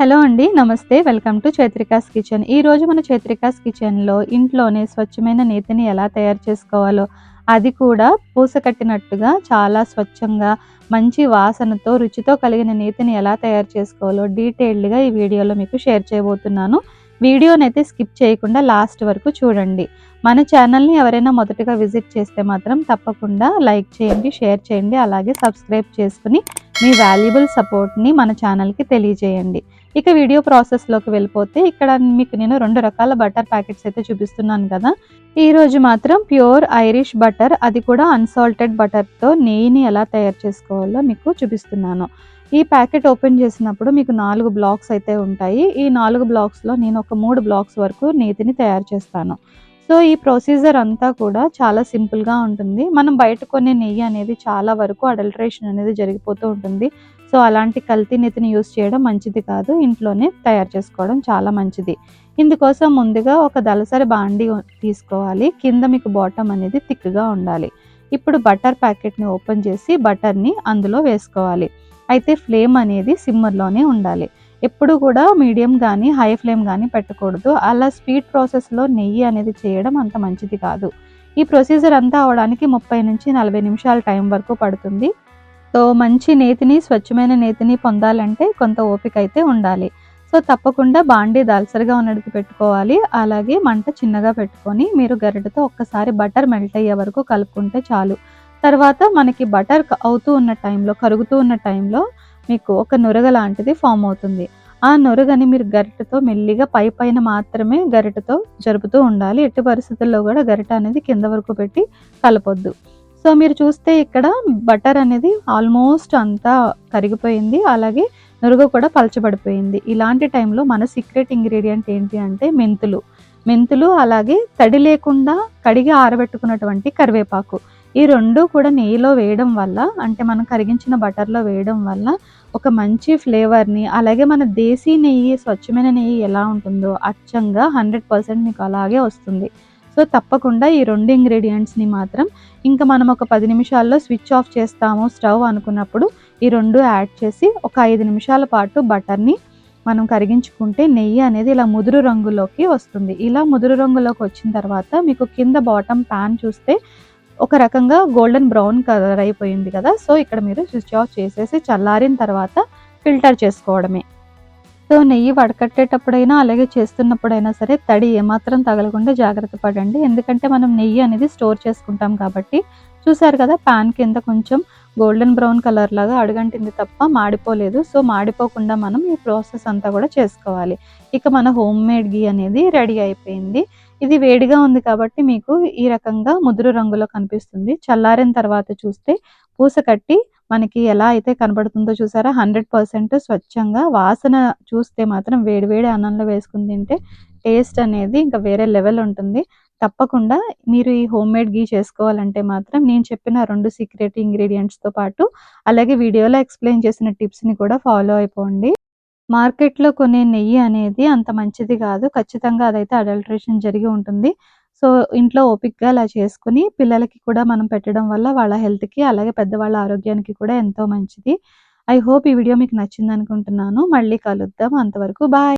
Hello అండి. నమస్తే. Welcome to Chaitrika's kitchen. ఈరోజు మన చైత్రికాస్ కిచెన్‌లో ఇంట్లోనే స్వచ్ఛమైన నేతిని ఎలా తయారు చేసుకోవాలో, అది కూడా పూసకట్టినట్టుగా చాలా స్వచ్ఛంగా, మంచి వాసనతో, రుచితో కలిగిన నేతిని ఎలా తయారు చేసుకోవాలో డీటెయిల్డ్‌గా ఈ వీడియోలో మీకు షేర్ చేయబోతున్నాను. వీడియోనైతే స్కిప్ చేయకుండా లాస్ట్ వరకు చూడండి. మన ఛానల్‌ని ఎవరైనా మొదటగా విజిట్ చేస్తే మాత్రం తప్పకుండా లైక్ చేయండి, షేర్ చేయండి, అలాగే సబ్స్క్రైబ్ చేసుకొని మీ వాల్యుబుల్ సపోర్ట్‌ని మన ఛానల్‌కి తెలియజేయండి. ఇక వీడియో ప్రాసెస్‌లోకి వెళ్ళిపోతే ఇక్కడ మీకు నేను 2 రకాల బటర్ ప్యాకెట్స్ అయితే చూపిస్తున్నాను కదా! ఈరోజు మాత్రం ప్యూర్ ఐరిష్ బటర్, అది కూడా అన్సాల్టెడ్ బటర్‌తో నెయ్యిని ఎలా తయారు చేసుకోవాలో మీకు చూపిస్తున్నాను. ఈ ప్యాకెట్ ఓపెన్ చేసినప్పుడు మీకు 4 బ్లాక్స్ అయితే ఉంటాయి. ఈ 4 బ్లాక్స్‌లో నేను ఒక 3 బ్లాక్స్ వరకు నేతిని తయారు చేస్తాను. సో, ఈ ప్రొసీజర్ అంతా కూడా చాలా సింపుల్‌గా ఉంటుంది. మనం బయట కొనే నెయ్యి అనేది చాలా వరకు అడల్టరేషన్ అనేది జరిగిపోతూ ఉంటుంది. సో, అలాంటి కల్తీ నెయ్యిని యూజ్ చేయడం మంచిది కాదు. ఇంట్లోనే తయారు చేసుకోవడం చాలా మంచిది. ఇందుకోసం ముందుగా ఒక దళసరి బాండీ తీసుకోవాలి. కింద మీకు బాటమ్ అనేది థిక్‌గా ఉండాలి. ఇప్పుడు బటర్ ప్యాకెట్‌ని ఓపెన్ చేసి బటర్‌ని అందులో వేసుకోవాలి. అయితే ఫ్లేమ్ అనేది సిమ్మర్‌లోనే ఉండాలి. ఎప్పుడు కూడా మీడియం గానీ, హై ఫ్లేమ్ గానీ పెట్టకూడదు. అలా స్పీడ్ ప్రాసెస్‌లో నెయ్యి అనేది చేయడం అంత మంచిది కాదు. ఈ ప్రొసీజర్ అంతా అవ్వడానికి 30-40 నిమిషాల టైం వరకు పడుతుంది. సో, మంచి నేతిని, స్వచ్ఛమైన నేతిని పొందాలంటే కొంత ఓపిక అయితే ఉండాలి. సో, తప్పకుండా బాండీ దళసరిగా ఉన్నది పెట్టుకోవాలి. అలాగే మంట చిన్నగా పెట్టుకొని మీరు గరిటెతో ఒక్కసారి బటర్ మెల్ట్ అయ్యే వరకు కలుపుకుంటే చాలు. తర్వాత మనకి బటర్ అవుతూ ఉన్న టైంలో, కరుగుతూ ఉన్న టైంలో మీకు ఒక నురగ లాంటిది ఫామ్ అవుతుంది. ఆ నురగని మీరు గరిటెతో మెల్లిగా పైన మాత్రమే గరిటెతో జరుపుతూ ఉండాలి. ఎట్టి పరిస్థితుల్లో కూడా గరిట అనేది కింద వరకు పెట్టి కలపొద్దు. సో, మీరు చూస్తే ఇక్కడ బటర్ అనేది ఆల్మోస్ట్ అంతా కరిగిపోయింది. అలాగే నురుగ కూడా పలచబడిపోయింది. ఇలాంటి టైంలో మన సీక్రెట్ ఇంగ్రీడియంట్ ఏంటి అంటే మెంతులు. మెంతులు అలాగే తడి లేకుండా కడిగి ఆరబెట్టుకున్నటువంటి కరివేపాకు. ఈ 2 కూడా నెయ్యిలో వేయడం వల్ల, అంటే మనం కరిగించిన బటర్‌లో వేయడం వల్ల ఒక మంచి ఫ్లేవర్‌ని, అలాగే మన దేశీ నెయ్యి, స్వచ్ఛమైన నెయ్యి ఎలా ఉంటుందో అచ్చంగా 100% మీకు అలాగే వస్తుంది. సో, తప్పకుండా ఈ 2 ఇంగ్రీడియెంట్స్‌ని మాత్రం ఇంకా మనం ఒక 10 నిమిషాల్లో స్విచ్ ఆఫ్ చేస్తాము స్టవ్ అనుకున్నప్పుడు ఈ 2 యాడ్ చేసి ఒక 5 నిమిషాల పాటు బటర్‌ని మనం కరిగించుకుంటే నెయ్యి అనేది ఇలా ముదురు రంగులోకి వస్తుంది. ఇలా ముదురు రంగులోకి వచ్చిన తర్వాత మీకు కింద బాటమ్ పాన్ చూస్తే ఒక రకంగా గోల్డెన్ బ్రౌన్ కలర్ అయిపోయింది కదా! సో, ఇక్కడ మీరు స్విచ్ ఆఫ్ చేసేసి చల్లారిన తర్వాత ఫిల్టర్ చేసుకోవడమే. సో, నెయ్యి వడకట్టేటప్పుడైనా, అలాగే చేస్తున్నప్పుడైనా సరే తడి ఏమాత్రం తగలకుండా జాగ్రత్త పడండి. ఎందుకంటే మనం నెయ్యి అనేది స్టోర్ చేసుకుంటాం కాబట్టి. చూసారు కదా, పాన్ కింద కొంచెం గోల్డెన్ బ్రౌన్ కలర్ లాగా అడుగంటింది తప్ప మాడిపోలేదు. సో, మాడిపోకుండా మనం ఈ ప్రాసెస్ అంతా కూడా చేసుకోవాలి. ఇక మన హోమ్ మేడ్ ఘీ అనేది రెడీ అయిపోయింది. ఇది వేడిగా ఉంది కాబట్టి మీకు ఈ రకంగా ముదురు రంగులో కనిపిస్తుంది. చల్లారిన తర్వాత చూస్తే పూస కట్టి మనకి ఎలా అయితే కనబడుతుందో చూసారా, 100% స్వచ్ఛంగా. వాసన చూస్తే మాత్రం వేడి వేడి అన్నంలో వేసుకొని తింటే టేస్ట్ అనేది ఇంకా వేరే లెవెల్ ఉంటుంది. తప్పకుండా మీరు ఈ హోమ్‌మేడ్ ఘీ చేసుకోవాలంటే మాత్రం నేను చెప్పిన 2 సీక్రెట్ ఇంగ్రీడియెంట్స్‌తో పాటు, అలాగే వీడియోలో ఎక్స్‌ప్లెయిన్ చేసిన టిప్స్‌ని కూడా ఫాలో అయిపోండి. మార్కెట్‌లో కొనే నెయ్యి అనేది అంత మంచిది కాదు. ఖచ్చితంగా అదైతే అడల్టరేషన్ జరిగి ఉంటుంది. సో, ఇంట్లో ఓపికగా అలా చేసుకొని పిల్లలకి కూడా మనం పెట్టడం వల్ల వాళ్ళ హెల్త్‌కి, అలాగే పెద్దవాళ్ళ ఆరోగ్యానికి కూడా ఎంతో మంచిది. ఐ హోప్ ఈ వీడియో మీకు నచ్చిందనుకుంటున్నాను. మళ్ళీ కలుద్దాం. అంతవరకు బాయ్.